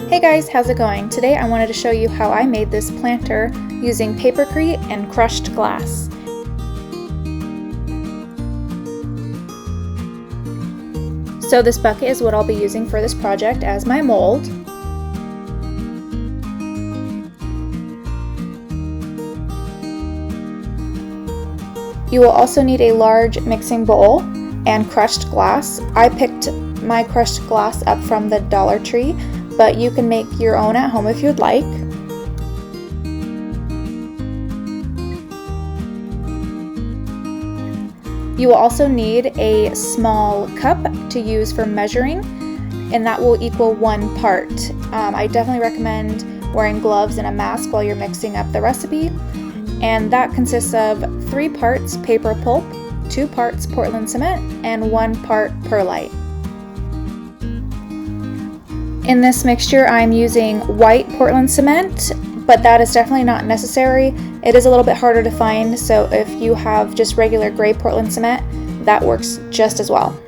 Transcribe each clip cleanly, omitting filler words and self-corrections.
Hey guys, how's it going? Today I wanted to show you how I made this planter using Papercrete and crushed glass. So this bucket is what I'll be using for this project as my mold. You will also need a large mixing bowl and crushed glass. I picked my crushed glass up from the Dollar Tree, but you can make your own at home if you'd like. You will also need a small cup to use for measuring, and that will equal 1 part. I definitely recommend wearing gloves and a mask while you're mixing up the recipe. And that consists of 3 parts paper pulp, 2 parts Portland cement, and 1 part perlite. In this mixture, I'm using white Portland cement, but that is definitely not necessary. It is a little bit harder to find, so if you have just regular gray Portland cement, that works just as well.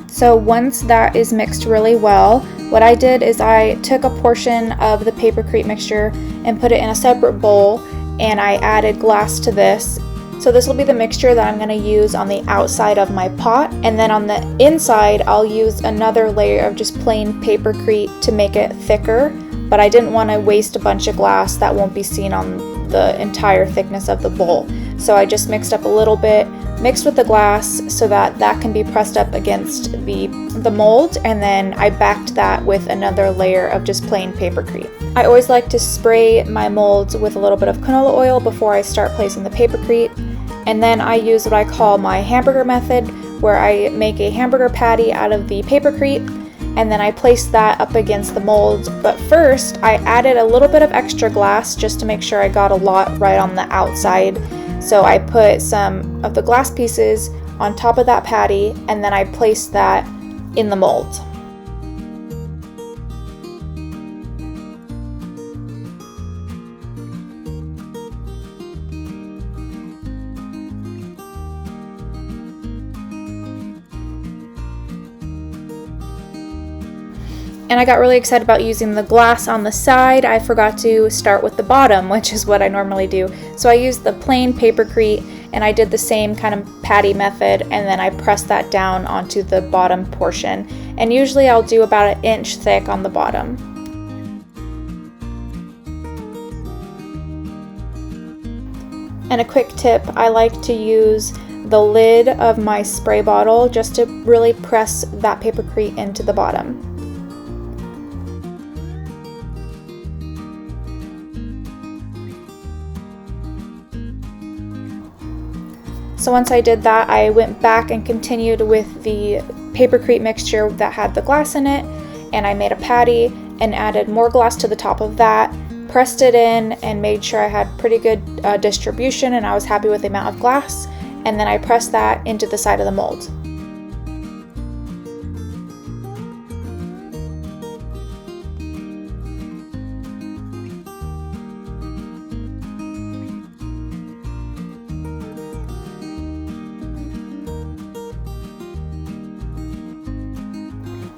So once that is mixed really well, what I did is I took a portion of the Papercrete mixture and put it in a separate bowl, and I added glass to this. So this will be the mixture that I'm going to use on the outside of my pot, and then on the inside I'll use another layer of just plain Papercrete to make it thicker, but I didn't want to waste a bunch of glass that won't be seen on the entire thickness of the bowl. So I just mixed up a little bit, mixed with the glass so that that can be pressed up against the mold, and then I backed that with another layer of just plain Papercrete. I always like to spray my molds with a little bit of canola oil before I start placing the Papercrete, and then I use what I call my hamburger method, where I make a hamburger patty out of the Papercrete, and then I place that up against the mold. But first I added a little bit of extra glass just to make sure I got a lot right on the outside. So I put some of the glass pieces on top of that patty, and then I placed that in the mold. And I got really excited about using the glass on the side. I forgot to start with the bottom, which is what I normally do. So I used the plain Papercrete, and I did the same kind of patty method, and then I pressed that down onto the bottom portion. And usually I'll do about 1 inch thick on the bottom. And a quick tip, I like to use the lid of my spray bottle just to really press that Papercrete into the bottom. So once I did that, I went back and continued with the Papercrete mixture that had the glass in it, and I made a patty and added more glass to the top of that, pressed it in, and made sure I had pretty good distribution, and I was happy with the amount of glass, and then I pressed that into the side of the mold.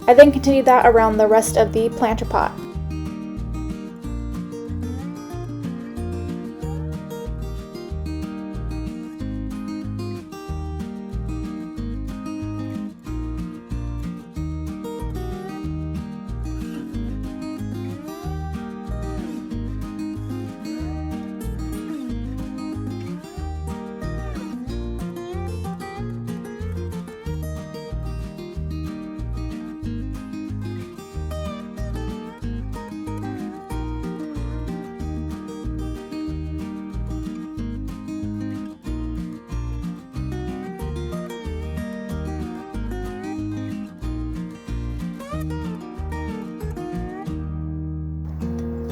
I then continued that around the rest of the planter pot.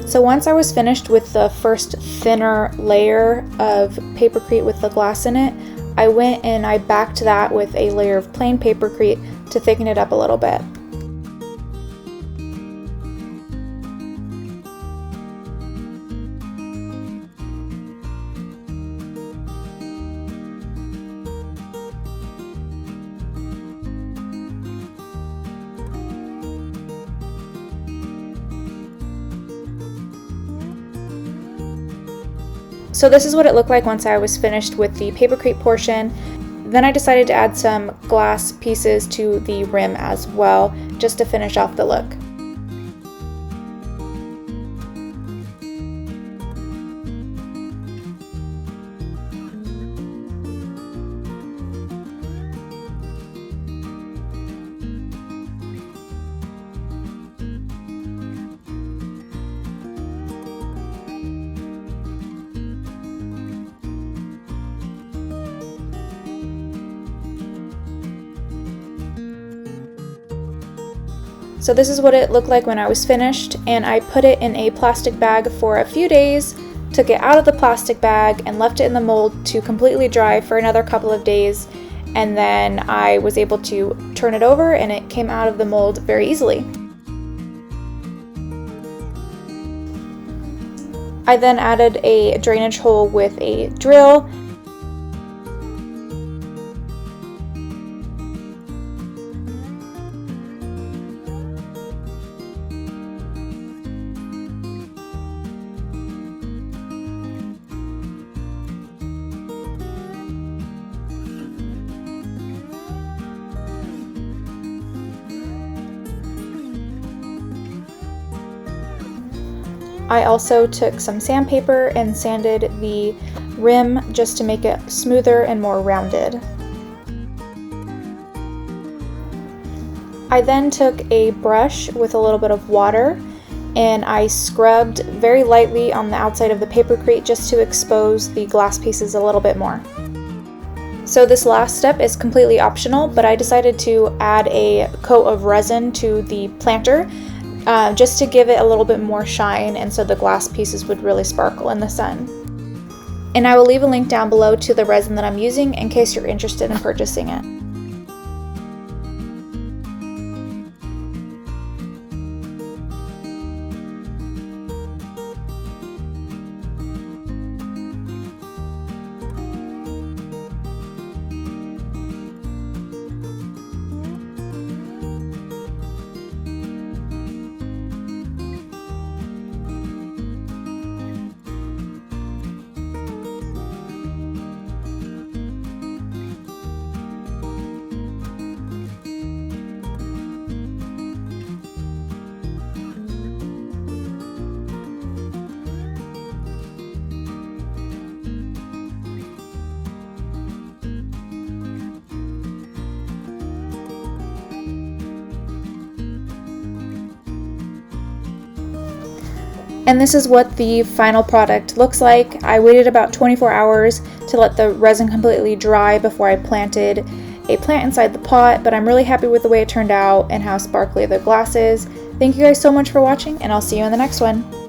So once I was finished with the first thinner layer of Papercrete with the glass in it, I went and I backed that with a layer of plain Papercrete to thicken it up a little bit. So this is what it looked like once I was finished with the Papercrete portion. Then I decided to add some glass pieces to the rim as well, just to finish off the look. So this is what it looked like when I was finished, and I put it in a plastic bag for a few days, took it out of the plastic bag and left it in the mold to completely dry for another couple of days, and then I was able to turn it over and it came out of the mold very easily. I then added a drainage hole with a drill. I also took some sandpaper and sanded the rim just to make it smoother and more rounded. I then took a brush with a little bit of water and I scrubbed very lightly on the outside of the Papercrete just to expose the glass pieces a little bit more. So this last step is completely optional, but I decided to add a coat of resin to the planter just to give it a little bit more shine, and so the glass pieces would really sparkle in the sun. And I will leave a link down below to the resin that I'm using in case you're interested in purchasing it. And this is what the final product looks like. I waited about 24 hours to let the resin completely dry before I planted a plant inside the pot, but I'm really happy with the way it turned out and how sparkly the glass is. Thank you guys so much for watching, and I'll see you in the next one.